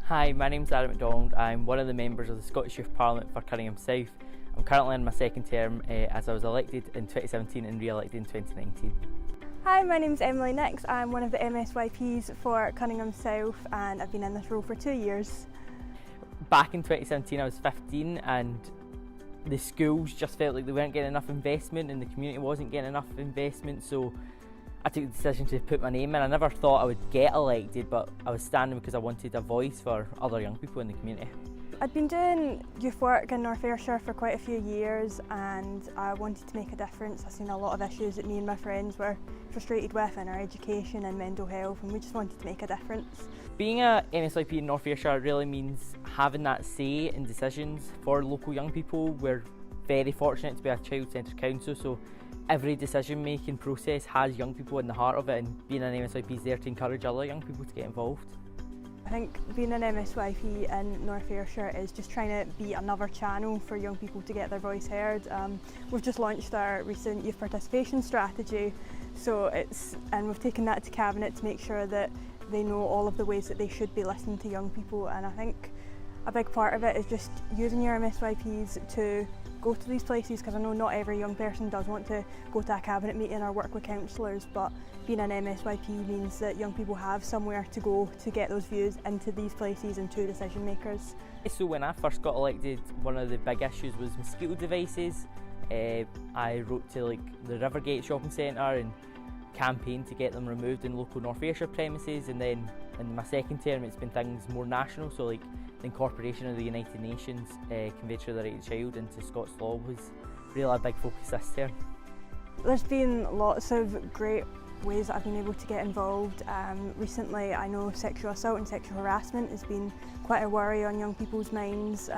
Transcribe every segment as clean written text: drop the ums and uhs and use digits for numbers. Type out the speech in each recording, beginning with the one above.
Hi, my name's Aaran McDonald. I'm one of the members of the Scottish Youth Parliament for Cunningham South. I'm currently in my second term as I was elected in 2017 and re-elected in 2019. Hi, my name's Emily Nix. I'm one of the MSYPs for Cunningham South and I've been in this role for 2 years. Back in 2017 I was 15 and the schools just felt like they weren't getting enough investment and the community wasn't getting enough investment, so I took the decision to put my name in. I never thought I would get elected, but I was standing because I wanted a voice for other young people in the community. I'd been doing youth work in North Ayrshire for quite a few years and I wanted to make a difference. I've seen a lot of issues that me and my friends were frustrated with in our education and mental health, and we just wanted to make a difference. Being a MSYP in North Ayrshire really means having that say in decisions for local young people. We're very fortunate to be a child-centred council, so every decision-making process has young people in the heart of it, and being an MSYP is there to encourage other young people to get involved. I think being an MSYP in North Ayrshire is just trying to be another channel for young people to get their voice heard. We've just launched our recent youth participation strategy, and we've taken that to Cabinet to make sure that they know all of the ways that they should be listening to young people, and I think a big part of it is just using your MSYPs to go to these places, because I know not every young person does want to go to a Cabinet meeting or work with councillors, but being an MSYP means that young people have somewhere to go to get those views into these places and to decision makers. So when I first got elected, one of the big issues was mosquito devices. I wrote to the Rivergate shopping centre and campaigned to get them removed in local North Ayrshire premises, and then in my second term it's been things more national, so like the incorporation of the United Nations Convention of the Right of the Child into Scots law was really a big focus this term. There's been lots of great ways that I've been able to get involved. Recently I know sexual assault and sexual harassment has been quite a worry on young people's minds,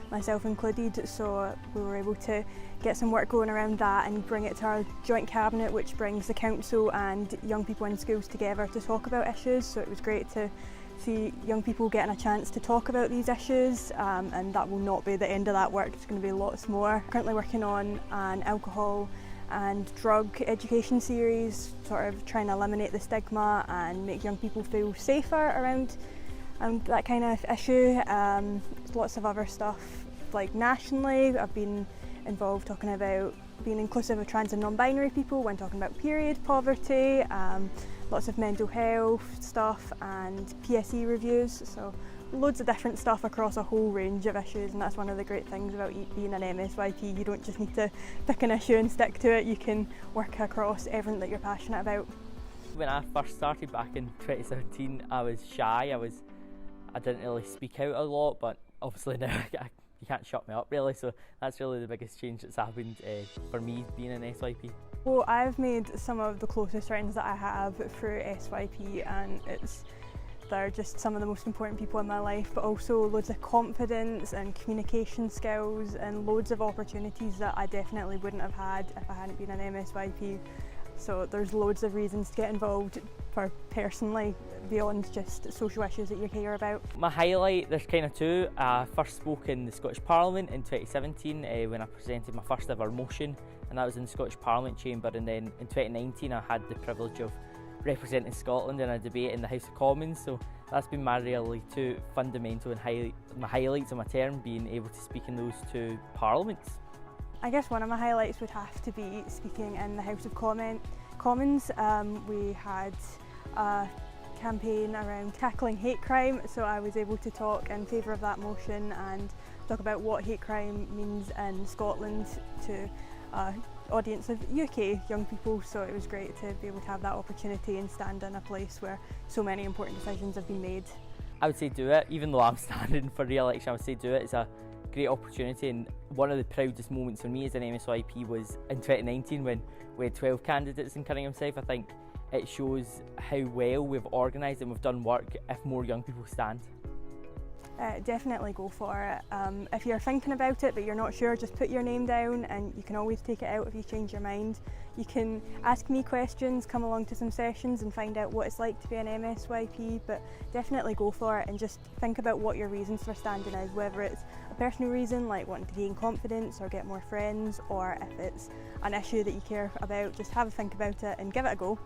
myself included, so we were able to get some work going around that and bring it to our joint cabinet, which brings the council and young people in schools together to talk about issues. So it was great to see young people getting a chance to talk about these issues, and that will not be the end of that work. There's going to be lots more. Currently working on an alcohol and drug education series, sort of trying to eliminate the stigma and make young people feel safer around that kind of issue. Lots of other stuff, like nationally, I've been involved talking about being inclusive of trans and non-binary people when talking about period poverty, lots of mental health stuff and PSE reviews, so loads of different stuff across a whole range of issues, and that's one of the great things about being an MSYP. You don't just need to pick an issue and stick to it, you can work across everything that you're passionate about. When I first started back in 2017 I was shy, I didn't really speak out a lot, but obviously now you can't shut me up really, so that's really the biggest change that's happened for me being an SYP. Well, I've made some of the closest friends that I have through SYP, and they're just some of the most important people in my life, but also loads of confidence and communication skills and loads of opportunities that I definitely wouldn't have had if I hadn't been an MSYP. So there's loads of reasons to get involved for personally, beyond just social issues that you care about. My highlight, there's kind of two. I first spoke in the Scottish Parliament in 2017 when I presented my first ever motion, and that was in the Scottish Parliament chamber, and then in 2019 I had the privilege of representing Scotland in a debate in the House of Commons, so that's been my really two fundamental and my highlights of my term, being able to speak in those two parliaments. I guess one of my highlights would have to be speaking in the House of Commons. We had a campaign around tackling hate crime, so I was able to talk in favour of that motion and talk about what hate crime means in Scotland to an audience of UK young people, so it was great to be able to have that opportunity and stand in a place where so many important decisions have been made. I would say do it, even though I'm standing for re-election, I would say do it. It's a great opportunity, and one of the proudest moments for me as an MSYP was in 2019 when we had 12 candidates in Cunningham South. I think it shows how well we've organised and we've done work if more young people stand. Definitely go for it. If you're thinking about it but you're not sure, just put your name down and you can always take it out if you change your mind. You can ask me questions, come along to some sessions and find out what it's like to be an MSYP, but definitely go for it and just think about what your reasons for standing is, whether it's a personal reason like wanting to gain confidence or get more friends, or if it's an issue that you care about, just have a think about it and give it a go.